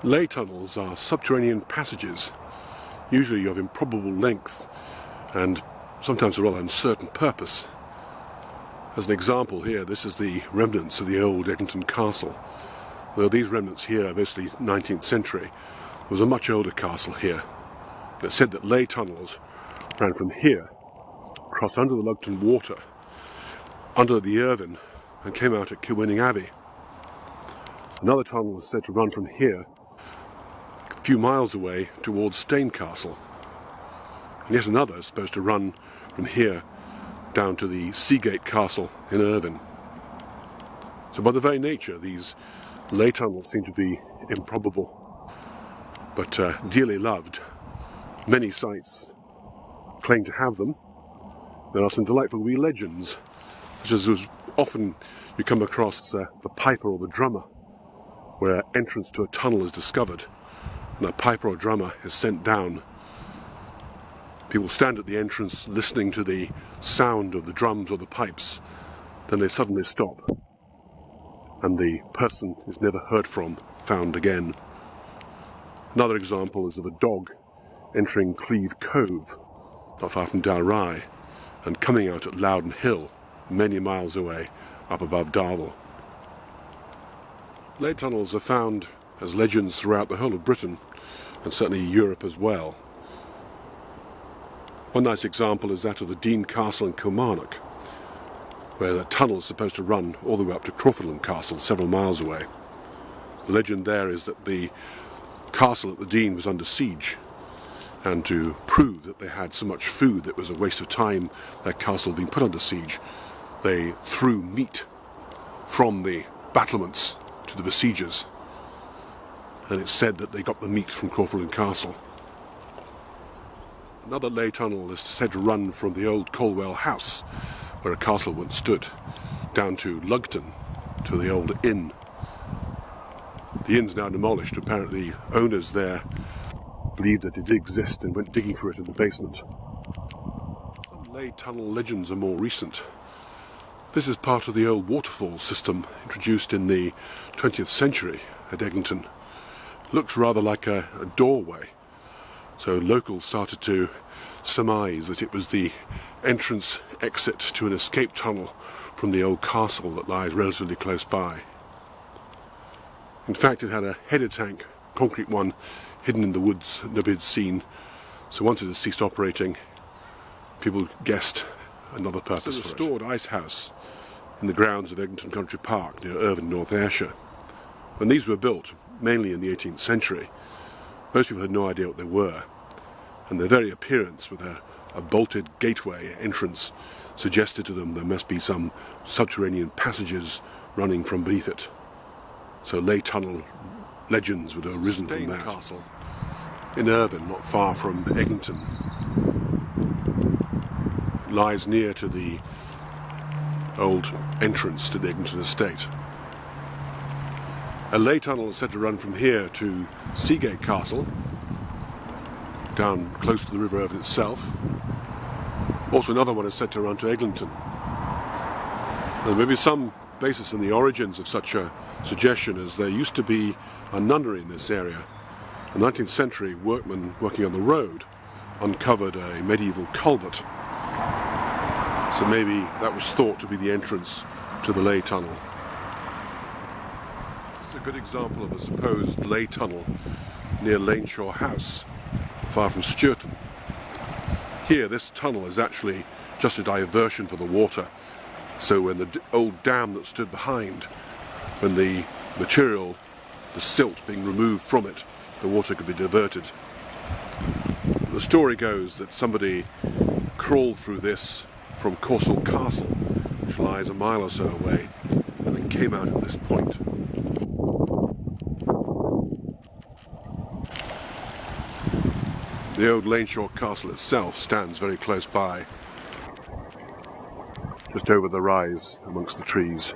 Ley tunnels are subterranean passages, usually of improbable length and sometimes a rather uncertain purpose. As an example here, this is the remnants of the old Eglinton Castle. Though these remnants here are basically 19th century, there was a much older castle here. It's said that Ley tunnels ran from here, crossed under the Lugton Water, under the Irvine, and came out at Kilwinning Abbey. Another tunnel is said to run from here, a few miles away, towards Stane Castle. And yet another is supposed to run from here down to the Seagate Castle in Irvine. So by their very nature, these Ley tunnels seem to be improbable, but dearly loved. Many sites claim to have them. There are some delightful wee legends, such as often you come across the piper or the drummer, where entrance to a tunnel is discovered, and a piper or drummer is sent down. People stand at the entrance listening to the sound of the drums or the pipes, then they suddenly stop, and the person is never heard from, found again. Another example is of a dog entering Cleve Cove, not far from Dalry, and coming out at Loudon Hill, many miles away, up above Darvel. Ley tunnels are found as legends throughout the whole of Britain, and certainly Europe as well. One nice example is that of the Dean Castle in Kilmarnock, where the tunnel is supposed to run all the way up to Crawfordland Castle, several miles away. The legend there is that the castle at the Dean was under siege, and to prove that they had so much food that it was a waste of time their castle being put under siege, they threw meat from the battlements to the besiegers, and it's said that they got the meat from Crawfordland Castle. Another Ley tunnel is said to run from the old Colwell House, where a castle once stood, down to Lugton, to the old inn. The inn's now demolished. Apparently the owners there believed that it did exist and went digging for it in the basement. Some Ley tunnel legends are more recent. This is part of the old waterfall system introduced in the 20th century at Eglinton. It looks rather like a doorway. So locals started to surmise that it was the entrance exit to an escape tunnel from the old castle that lies relatively close by. In fact, it had a header tank, concrete one, hidden in the woods that nobody had seen. So once it had ceased operating, people guessed another purpose for it. It's a restored ice house in the grounds of Eglinton Country Park near Irvine, North Ayrshire. When these were built, mainly in the 18th century, most people had no idea what they were, and their very appearance with a bolted gateway entrance suggested to them there must be some subterranean passages running from beneath it. So Ley tunnel legends would have arisen from that. Castle in Irvine, not far from Eglinton, lies near to the old entrance to the Eglinton estate. A Ley tunnel is said to run from here to Seagate Castle, down close to the River Irvine itself. Also another one is said to run to Eglinton. There may be some basis in the origins of such a suggestion, as there used to be a nunnery in this area. In the 19th century, workmen working on the road uncovered a medieval culvert. So maybe that was thought to be the entrance to the Ley tunnel. It's a good example of a supposed Ley tunnel near Laneshaw House, far from Sturton. Here, this tunnel is actually just a diversion for the water. So when the old dam that stood behind, when the material, the silt being removed from it, the water could be diverted. The story goes that somebody crawled through this from Corsall Castle, which lies a mile or so away, and then came out at this point. The old Laneshaw Castle itself stands very close by, just over the rise amongst the trees.